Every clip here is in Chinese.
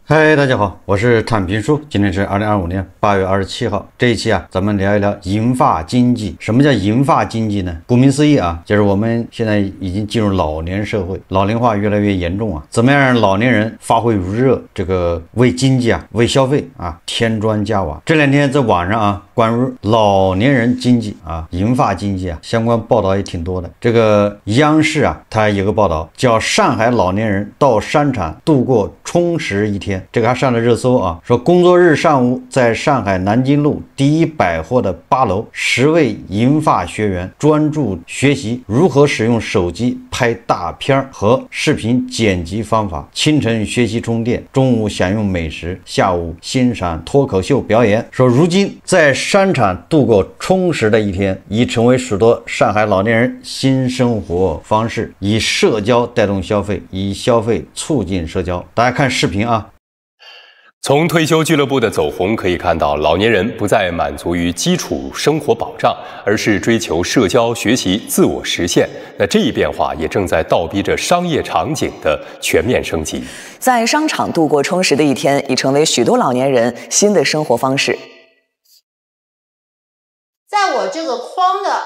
嗨，大家好，我是坦平叔。今天是2025年8月27号。这一期啊，咱们聊一聊银发经济。什么叫银发经济呢？顾名思义啊，就是我们现在已经进入老年社会，老龄化越来越严重啊。怎么样让老年人发挥余热？这个为经济啊，为消费啊，添砖加瓦。这两天在网上啊，关于老年人经济啊、银发经济啊相关报道也挺多的。这个央视啊，它有个报道叫上海老年人到商场度过充实一天。这个还上了热搜啊，说工作日上午在上海南京路第一百货的8楼，10位银发学员专注学习如何使用手机拍大片和视频剪辑方法，清晨学习充电，中午享用美食，下午欣赏脱口秀表演。说如今在商场度过充实的一天，已成为许多上海老年人新生活方式，以社交带动消费，以消费促进社交。大家看视频啊。从退休俱乐部的走红可以看到，老年人不再满足于基础生活保障，而是追求社交、学习、自我实现。那这一变化也正在倒逼着商业场景的全面升级。在商场度过充实的一天，已成为许多老年人新的生活方式。在我这个框的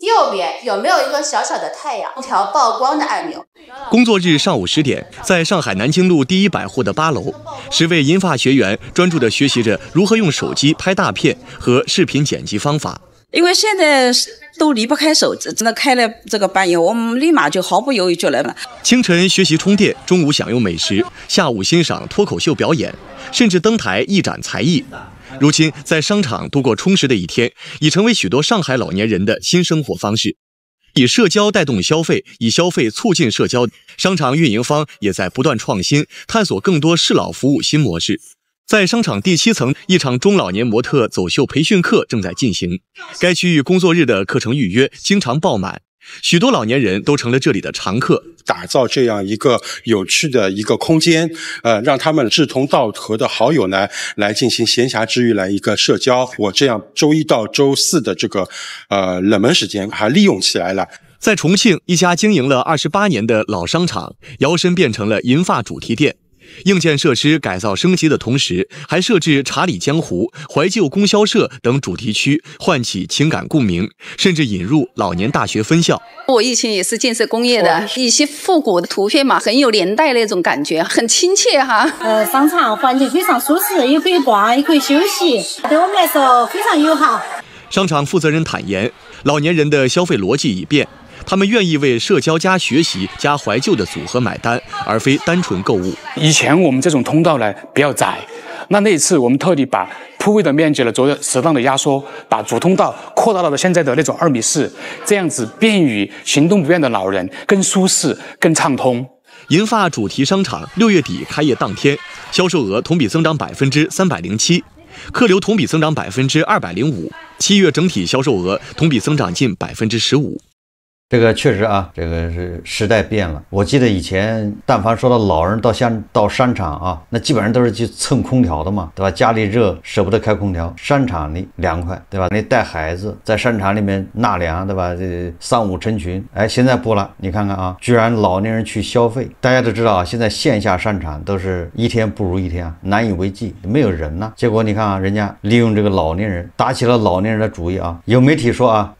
右边有没有一个小小的太阳，一条曝光的按钮？工作日上午10点，在上海南京路第一百货的8楼，10位银发学员专注地学习着如何用手机拍大片和视频剪辑方法。因为现在都离不开手机，真的开了这个班以后，我们立马就毫不犹豫就来了。清晨学习充电，中午享用美食，下午欣赏脱口秀表演，甚至登台一展才艺。如今，在商场度过充实的一天，已成为许多上海老年人的新生活方式。以社交带动消费，以消费促进社交，商场运营方也在不断创新，探索更多适老服务新模式。在商场第7层，一场中老年模特走秀培训课正在进行。该区域工作日的课程预约经常爆满，许多老年人都成了这里的常客。打造这样一个有趣的一个空间，让他们志同道合的好友呢，来进行闲暇之余来一个社交。我这样周一到周四的这个冷门时间还利用起来了。在重庆，一家经营了28年的老商场，摇身变成了银发主题店。硬件设施改造升级的同时，还设置茶里江湖、怀旧供销社等主题区，唤起情感共鸣，甚至引入老年大学分校。我以前也是建设工业的，一些复古的图片嘛，很有年代那种感觉，很亲切哈。商场环境非常舒适，也可以逛，也可以休息，对我们来说非常友好。商场负责人坦言，老年人的消费逻辑已变。他们愿意为社交加学习加怀旧的组合买单，而非单纯购物。以前我们这种通道呢比较窄，那一次我们特地把铺位的面积呢做了适当的压缩，把主通道扩大到了现在的那种2.4米，这样子便于行动不便的老人，更舒适、更畅通。银发主题商场6月底开业当天，销售额同比增长307%，客流同比增长205%，7月整体销售额同比增长近15%。这个确实啊，这个是时代变了。我记得以前，但凡说到老人到商场啊，那基本上都是去蹭空调的嘛，对吧？家里热舍不得开空调，商场里凉快，对吧？你带孩子在商场里面纳凉，对吧？这三五成群。哎，现在不了，你看看啊，居然老年人去消费。大家都知道啊，现在线下商场都是一天不如一天啊，难以为继，没有人呐。结果你看啊，人家利用这个老年人，打起了老年人的主意啊。有媒体说啊，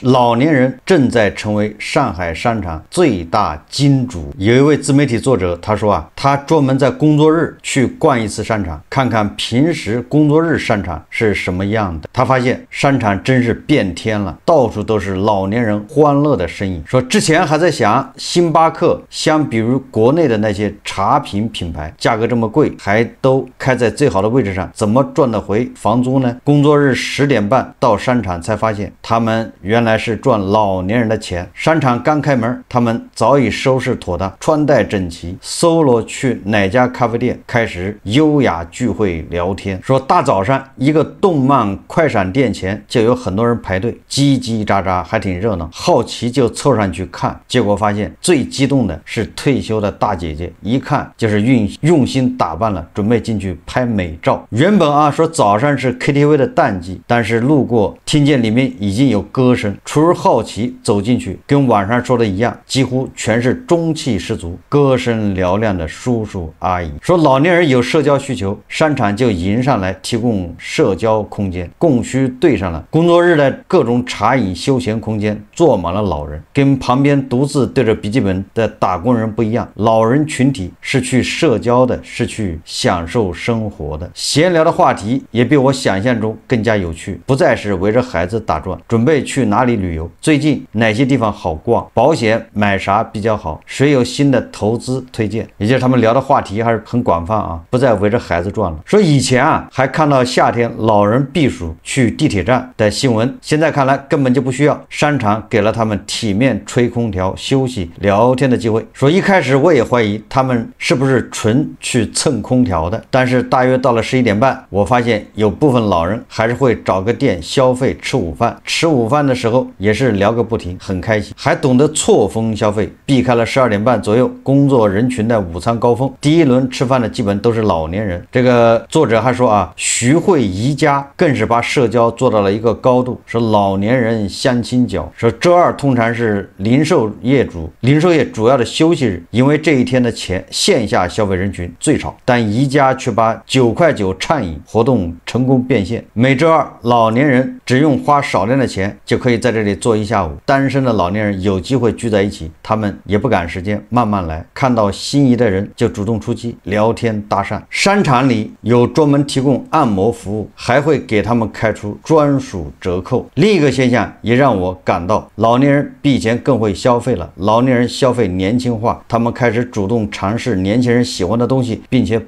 老年人正在成为上海商场最大金主。有一位自媒体作者他说啊，他专门在工作日去逛一次商场，看看平时工作日商场是什么样的。他发现商场真是变天了，到处都是老年人欢乐的身影。说之前还在想，星巴克相比于国内的那些茶品品牌，价格这么贵，还都开在最好的位置上，怎么赚得回房租呢？工作日10点半到商场才发现，他们原来是赚老年人的钱。商场刚开门，他们早已收拾妥当，穿戴整齐，搜罗去哪家咖啡店，开始优雅聚会聊天。说大早上一个动漫快闪店前就有很多人排队，叽叽喳喳，还挺热闹。好奇就凑上去看，结果发现最激动的是退休的大姐姐，一看就是用心打扮了，准备进去拍美照。原本啊说早上是 KTV 的淡季，但是路过听见里面已经有歌声，出于好奇走进去，去，跟网上说的一样，几乎全是中气十足、歌声嘹亮的叔叔阿姨。说老年人有社交需求，商场就迎上来提供社交空间，供需对上了。工作日的各种茶饮休闲空间坐满了老人，跟旁边独自对着笔记本的打工人不一样，老人群体是去社交的，是去享受生活的。闲聊的话题也比我想象中更加有趣，不再是围着孩子打转，准备去哪里旅游，最近哪些地方好逛，保险买啥比较好，谁有新的投资推荐，也就是他们聊的话题还是很广泛啊，不再围着孩子转了。说以前啊还看到夏天老人避暑去地铁站的新闻，现在看来根本就不需要，商场给了他们体面吹空调、休息、聊天的机会。说一开始我也怀疑他们是不是纯去蹭空调的，但是大约到了11点半，我发现有部分老人还是会找个店消费吃午饭，吃午饭的时候也是聊个不停，很开心，还懂得错峰消费，避开了12点半左右工作人群的午餐高峰。第一轮吃饭的基本都是老年人。这个作者还说啊，徐汇宜家更是把社交做到了一个高度，说老年人相亲角。说周二通常是零售业主要的休息日，因为这一天的线下消费人群最少，但宜家却把9.9块畅饮活动成功变现。每周二老年人只用花少量的钱就可以在这里坐一下午，单身的老年人有机会聚在一起，他们也不赶时间，慢慢来，看到心仪的人就主动出击，聊天搭讪。商场里有专门提供按摩服务，还会给他们开出专属折扣。另一个现象也让我感到老年人比以前更会消费了，老年人消费年轻化，他们开始主动尝试年轻人喜欢的东西，并且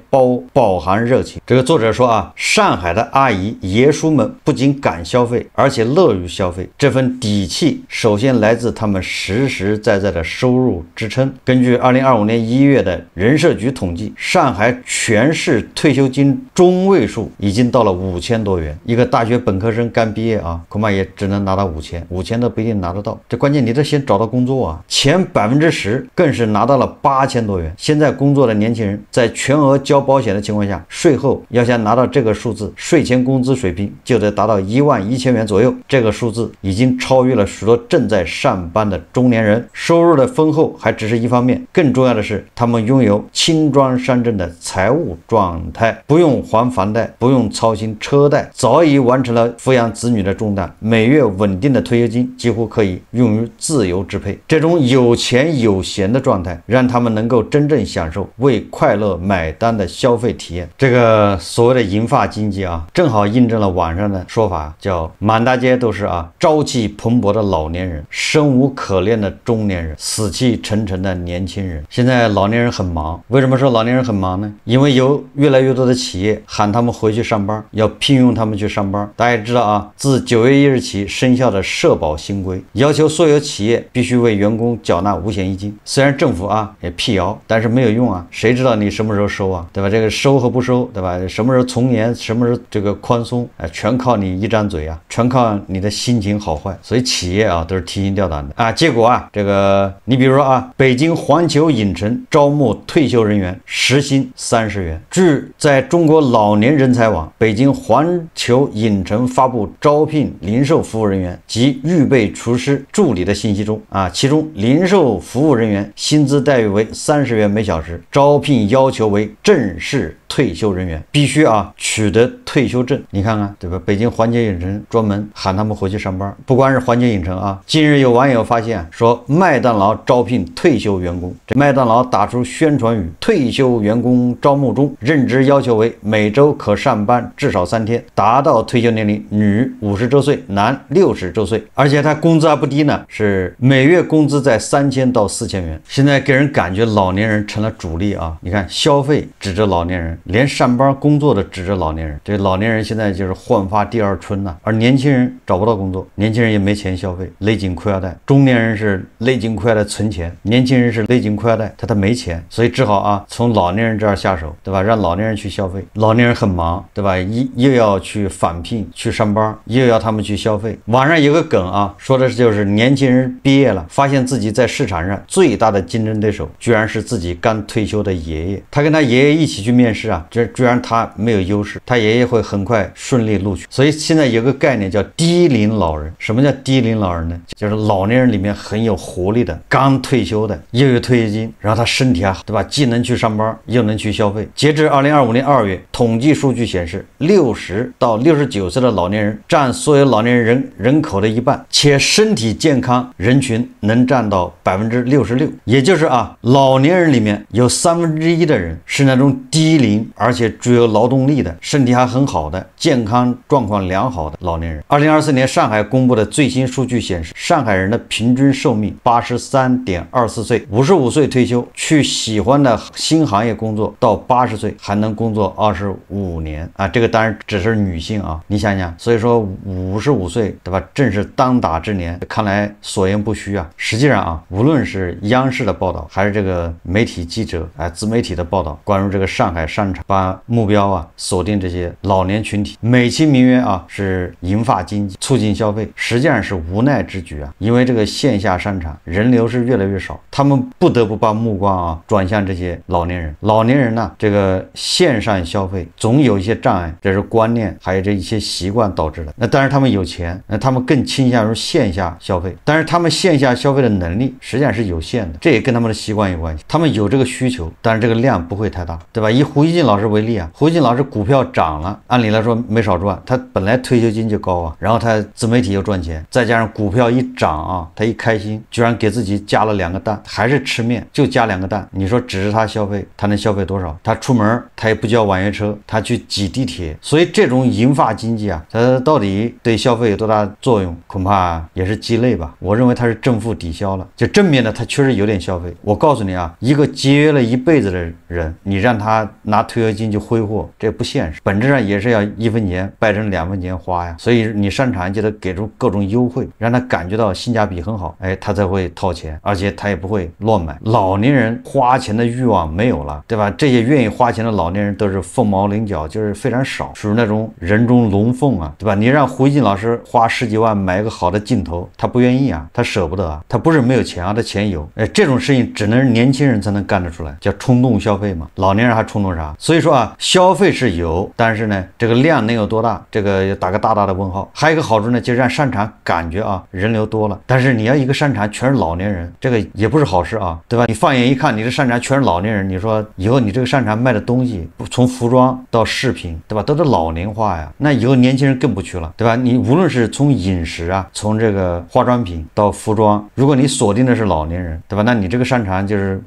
饱含热情。这个作者说啊，上海的阿姨爷叔们不仅敢消费，而且乐于消费，这份底气首先来自他们实实在在的收入支撑。根据2025年1月的人社局统计，上海全市退休金中位数已经到了5000多元，一个大学本科生刚毕业啊，恐怕也只能拿到5000都不一定拿得到。这关键你得先找到工作啊，前10%更是拿到了8000多元。现在工作的年轻人在全额交保险的情况下，税后要想拿到这个数字，税前工资水平就得达到11000元左右，这个数字已经超越了许多正在上班的中年人。收入的丰厚还只是一方面，更重要的是他们拥有轻装上阵的财务状态，不用还房贷，不用操心车贷，早已完成了抚养子女的重担，每月稳定的退休金几乎可以用于自由支配。这种有钱有闲的状态，让他们能够真正享受为快乐买单的消费体验。这个所谓的银发经济啊，正好印证了网上的说法，叫满大街都是朝气蓬勃的老年人，生无可恋的中年人，死气沉沉的年轻人。现在老年人很忙，为什么说老年人很忙呢？因为有越来越多的企业喊他们回去上班，要聘用他们去上班。大家也知道啊，自9月1日起生效的社保新规，要求所有企业必须为员工缴纳五险一金。虽然政府也辟谣，但是没有用啊，谁知道你什么时候收啊，对吧？这个收和不收，对吧？什么时候从严，什么时候这个宽松，全靠你一张嘴啊，全靠你的心情好坏。所以企业都是提心吊胆的结果这个你比如说北京环球影城招募退休人员，时薪30元。据在中国老年人才网北京环球影城发布招聘零售服务人员及预备厨师助理的信息中其中零售服务人员薪资待遇为30元每小时，招聘要求为正式退休人员，必须取得退休证。你看看对吧？北京环球影城专门喊他们回去上班。不光是环球影城近日有网友发现说麦当劳招聘退休员工，这麦当劳打出宣传语，退休员工招募中，任职要求为每周可上班至少3天，达到退休年龄，女50周岁，男60周岁，而且他工资还不低呢，是每月工资在3000到4000元。现在给人感觉老年人成了主力你看消费指着老年人，连上班工作的指着老年人，这老年人现在就是焕发第二春而年轻人找不到工作，年轻人也没钱消费，勒紧裤腰带，中年人是勒紧裤腰带存钱，年轻人是勒紧裤腰带他没钱，所以只好从老年人这儿下手，对吧？让老年人去消费。老年人很忙，对吧？又要去返聘去上班，又要他们去消费。网上有个梗说的就是年轻人毕业了，发现自己在市场上最大的竞争对手居然是自己刚退休的爷爷，他跟他爷爷一起去面试是啊，这居然他没有优势，他也会很快顺利录取。所以现在有个概念叫低龄老人。什么叫低龄老人呢？就是老年人里面很有活力的，刚退休的，又有退休金，然后他身体还好，对吧？既能去上班，又能去消费。截至2025年2月，统计数据显示，60到69岁的老年人占所有老年人口的一半，且身体健康人群能占到66%。也就是啊，老年人里面有1/3的人是那种低龄而且具有劳动力的，身体还很好的，健康状况良好的老年人。2024年上海公布的最新数据显示，上海人的平均寿命83.24岁，55岁退休，去喜欢的新行业工作，到80岁还能工作25年啊！这个当然只是女性啊，你想想，所以说55岁，对吧？正是当打之年，看来所言不虚啊。实际上啊，无论是央视的报道，还是这个媒体记者自媒体的报道，关于这个上海商场，把目标锁定这些老年群体，美其名曰是银发经济，促进消费，实际上是无奈之举啊。因为这个线下商场人流是越来越少，他们不得不把目光转向这些老年人。老年人呢，这个线上消费总有一些障碍，这是观念还有这一些习惯导致的。那当然他们有钱，那他们更倾向于线下消费，但是他们线下消费的能力实际上是有限的，这也跟他们的习惯有关系。他们有这个需求，但是这个量不会太大，对吧？以胡锡进老师为例啊，胡锡进老师股票涨了，按理来说没少赚，他本来退休金就高啊，然后他自媒体又赚钱，再加上股票一涨他一开心，居然给自己加了2个蛋，还是吃面就加2个蛋。你说只是他消费，他能消费多少？他出门他也不叫网约车，他去挤地铁。所以这种银发经济它到底对消费有多大作用？恐怕也是鸡肋吧。我认为它是正负抵消了。就正面的，它确实有点消费。我告诉你一个节约了一辈子的人，你让他拿退休金去挥霍，这不现实。本质上也是要1分钱掰成2分钱花呀。所以你商场就得给出各种优惠，让他感觉到性价比很好，他才会掏钱，而且他也不会乱买。老年人花钱的欲望没有了，对吧？这些愿意花钱的老年人都是凤毛麟角，就是非常少，属于那种人中龙凤对吧？你让胡锡进老师花10几万买一个好的镜头，他不愿意他舍不得他不是没有钱他钱有。这种事情只能是年轻人才能干得出来，叫冲动消费嘛。老年人还冲动啥？所以说消费是有，但是呢，这个量能有多大？这个打个大大的问号。还有一个好处呢，就是让商场感觉人流多了，但是你要一个商场全是老年人，这个也不是好事对吧？你放眼一看，你这商场全是老年人，你说以后你这个商场卖的东西，从服装到饰品，对吧，都是老龄化呀，那以后年轻人更不去了，对吧？你无论是从饮食从这个化妆品到服装，如果你锁定的是老年人，对吧？那你这个商场就是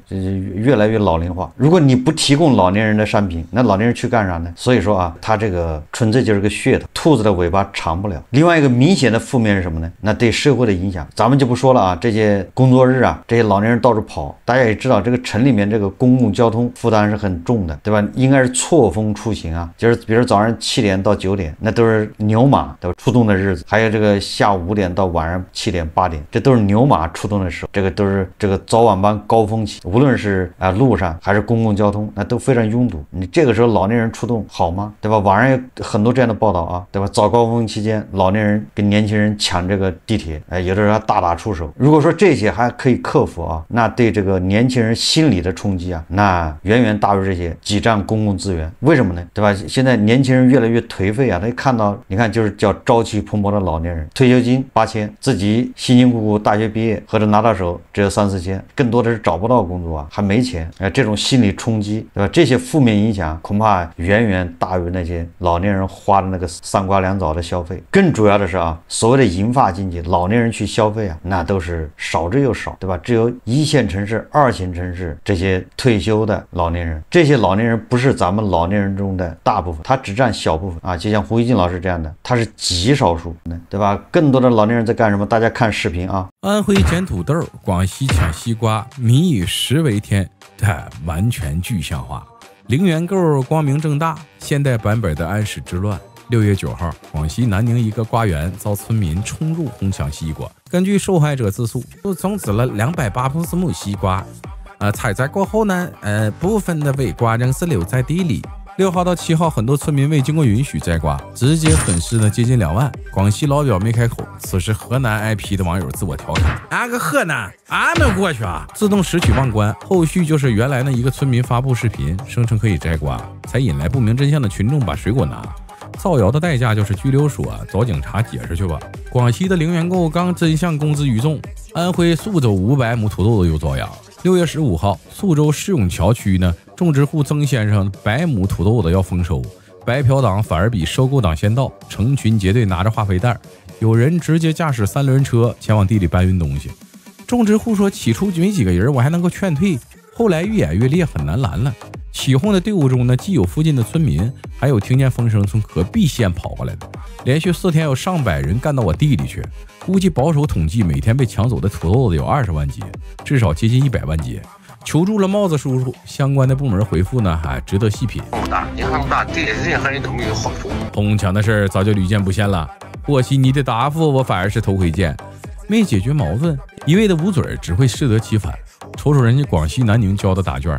越来越老龄化。如果你不提供老年人的商品，那老年人去干啥呢？所以说他这个纯粹就是个噱头，兔子的尾巴长不了。另外一个明显的负面是什么呢？那对社会的影响，咱们就不说了这些工作日这些老年人到处跑，大家也知道这个城里面这个公共交通负担是很重的，对吧？应该是错峰出行就是比如早上7点到9点，那都是牛马对吧出动的日子，还有这个下午5点到晚上7点8点，这都是牛马出动的时候，这个都是这个早晚班高峰期，无论是路上还是公共交通，那都非常拥堵。你这个时候老年人出动好吗？对吧？网上有很多这样的报道对吧？早高峰期间，老年人跟年轻人抢这个地铁，有的时候还大打出手。如果说这些还可以克服那对这个年轻人心理的冲击那远远大于这些挤占公共资源。为什么呢？对吧？现在年轻人越来越颓废他一看到你看就是叫朝气蓬勃的老年人，退休金8000，自己辛辛苦苦大学毕业或者拿到手只有3、4千，更多的是找不到工作还没钱这种心理冲击，对吧？这些负面影响恐怕远远大于那些老年人花的那个3瓜2枣的消费。更主要的是所谓的银发经济，老年人去消费那都是少之又少，对吧？只有1线城市、2线城市这些退休的老年人，这些老年人不是咱们老年人中的大部分，他只占小部分就像胡锡进老师这样的，他是极少数，对吧？更多的老年人在干什么？大家看视频安徽捡土豆，广西抢西瓜，民以食为天，完全具象化。零元购光明正大，现代版本的安史之乱。6月9号，广西南宁一个瓜园遭村民冲入哄抢西瓜。根据受害者自述，就种植了280亩西瓜。采摘过后呢，部分的尾瓜仍是留在地里。6号到7号，很多村民未经过允许摘瓜，直接损失呢接近2万。广西老表没开口，此时河南 IP 的网友自我调侃：“俺个河南，俺们过去啊！”自动拾取忘关。后续就是原来呢一个村民发布视频，声称可以摘瓜，才引来不明真相的群众把水果拿。造谣的代价就是拘留所，找警察解释去吧。广西的零元购刚真相公之于众，安徽宿州500亩土豆又遭殃。6月15号，宿州市永桥区呢，种植户曾先生100亩土豆子要丰收，白嫖党反而比收购党先到，成群结队拿着化肥袋，有人直接驾驶3轮车前往地里搬运东西。种植户说，起初没几个人，我还能够劝退，后来越演越烈，很难拦了。起哄的队伍中呢，既有附近的村民，还有听见风声从隔壁县跑过来的。连续4天有上百人干到我地里去，估计保守统计，每天被抢走的土豆子有20万斤，至少接近100万斤。求助了帽子叔叔，相关的部门回复呢，还值得细品。银行大对任何人都没有好处。哄抢的事儿早就屡见不鲜了，和稀泥的答复我反而是头回见。没解决矛盾，一味的捂嘴只会适得其反。瞅瞅人家广西南宁交的答卷。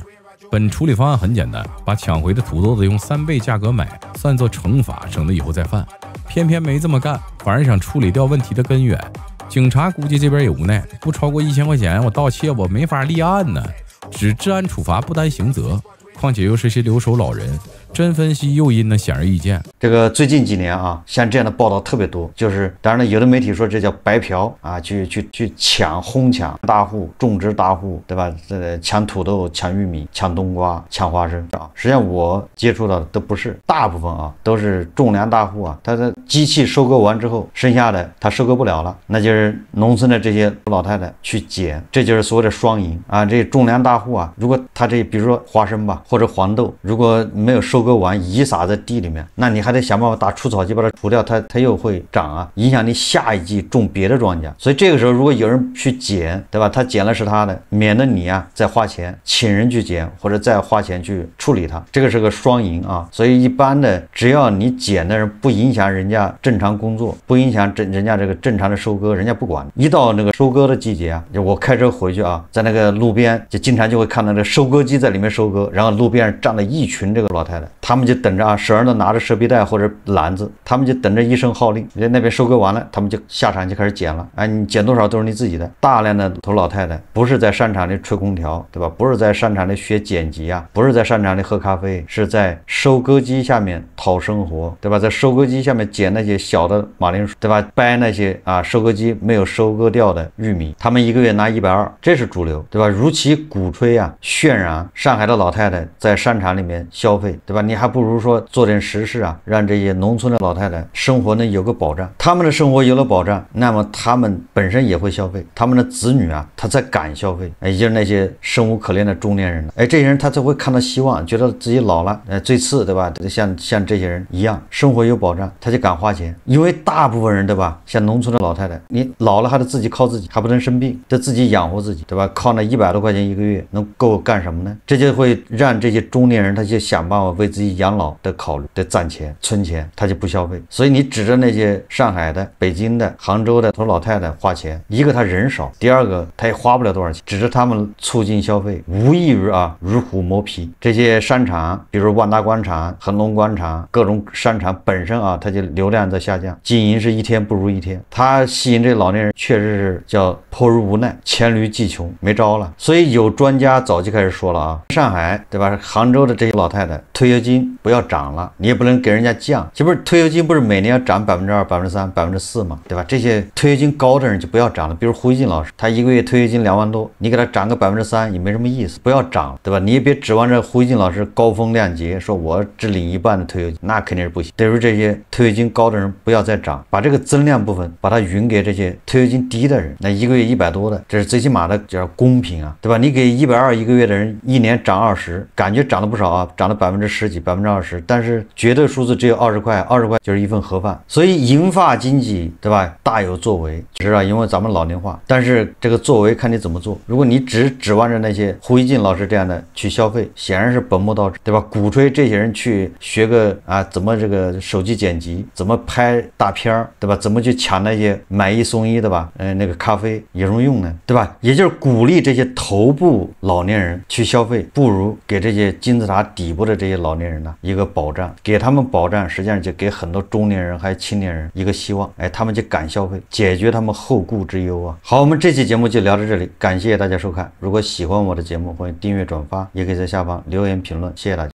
本处理方案很简单，把抢回的土豆子用3倍价格买，算作惩罚，省得以后再犯。偏偏没这么干，反而想处理掉问题的根源。警察估计这边也无奈，不超过1000块钱，我盗窃我没法立案呢，只治安处罚不担刑责。况且又是些留守老人，真分析诱因呢，显而易见。这个最近几年啊，像这样的报道特别多，就是当然了，有的媒体说这叫白嫖啊，去抢、哄抢大户、种植大户，对吧？抢土豆、抢玉米、抢冬瓜、抢花生啊。实际上我接触到的都不是，大部分啊都是种粮大户啊，他的机器收割完之后，剩下的他收割不了了，那就是农村的这些老太太去捡，这就是所谓的双赢啊。这种粮大户啊，如果他这比如说花生吧，或者黄豆，如果没有收割完遗撒在地里面，那你还得想办法打除草剂把它除掉，它又会长啊，影响你下一季种别的庄稼。所以这个时候如果有人去捡，对吧？他捡了是他的，免得你啊再花钱请人去捡，或者再花钱去处理它，这个是个双赢啊。所以一般的，只要你捡的人不影响人家正常工作，不影响人家这个正常的收割，人家不管。一到那个收割的季节啊，就我开车回去啊，在那个路边就经常就会看到这收割机在里面收割，然后路边上站了一群这个老太太，他们就等着啊，手上都拿着蛇皮袋或者篮子，他们就等着一声号令，人家那边收割完了，他们就下场就开始捡了。哎，你捡多少都是你自己的。大量的头老太太不是在商场里吹空调，对吧？不是在商场里学剪辑啊，不是在商场里喝咖啡，是在收割机下面讨生活，对吧？在收割机下面捡那些小的马铃薯，对吧？掰那些啊收割机没有收割掉的玉米，他们一个月拿120，这是主流，对吧？如其鼓吹啊，渲染上海的老太太在商场里面消费，对吧？你还不如说做点实事啊，让这些农村的老太太生活呢有个保障，他们的生活有了保障，那么他们本身也会消费，他们的子女啊他才敢消费，也就是那些生无可恋的中年人了，哎，这些人他才会看到希望，觉得自己老了，最次，对吧？像这些人一样，生活有保障，他就敢花钱。因为大部分人，对吧？像农村的老太太，你老了还得自己靠自己，还不能生病，得自己养活自己，对吧？靠那100多块钱一个月能够干什么呢？这就会让这些中年人他就想办法为自己养老的考虑，得攒钱存钱，他就不消费。所以你指着那些上海的、北京的、杭州的头老太太花钱，一个他人少，第二个他也花不了多少钱，指着他们促进消费，无异于啊如虎磨皮。这些商场，比如万达广场、恒隆广场，各种商场本身啊，它就流量在下降，经营是一天不如一天。它吸引这老年人确实是叫迫于无奈，黔驴技穷，没招了。所以有专家早就开始说了啊，上海对吧？杭州的这些老太太退休金不要涨了，你也不能给人家降。这不是退休金不是每年要涨2%、3%、4%嘛，对吧？这些退休金高的人就不要涨了。比如胡一静老师，他一个月退休金2万多，你给他涨个3%也没什么意思，不要涨，对吧？你也别指望着胡一静老师高风亮节，说我只领1半的退休金，那肯定是不行。对于这些退休金高的人，不要再涨，把这个增量部分把它匀给这些退休金低的人，那一个月100多的，这是最起码的叫公平啊，对吧？你给120一个月的人一年涨20%，感觉涨了不少啊，涨了10%几、20%，但是绝对数字只有20块，20块就是一份盒饭。所以银发经济，对吧？大有作为，知道？因为咱们老龄化，但是这个作为看你怎么做。如果你只指望着那些胡一静老师这样的去消费，显然是本末倒置，对吧？鼓吹这些人去学个啊，怎么这个手机剪辑，怎么拍大片儿，对吧？怎么去抢那些买一送一的吧？那个咖啡有什么用呢？对吧？也就是鼓励这些头部老年人去消费，不如给这些金字塔底部的这些老年人呢一个保障，给他们保障，实际上就给很多中年人还有青年人一个希望，哎，他们就敢消费，解决他们后顾之忧啊。好，我们这期节目就聊到这里，感谢大家收看。如果喜欢我的节目，欢迎订阅转发，也可以在下方留言评论，谢谢大家。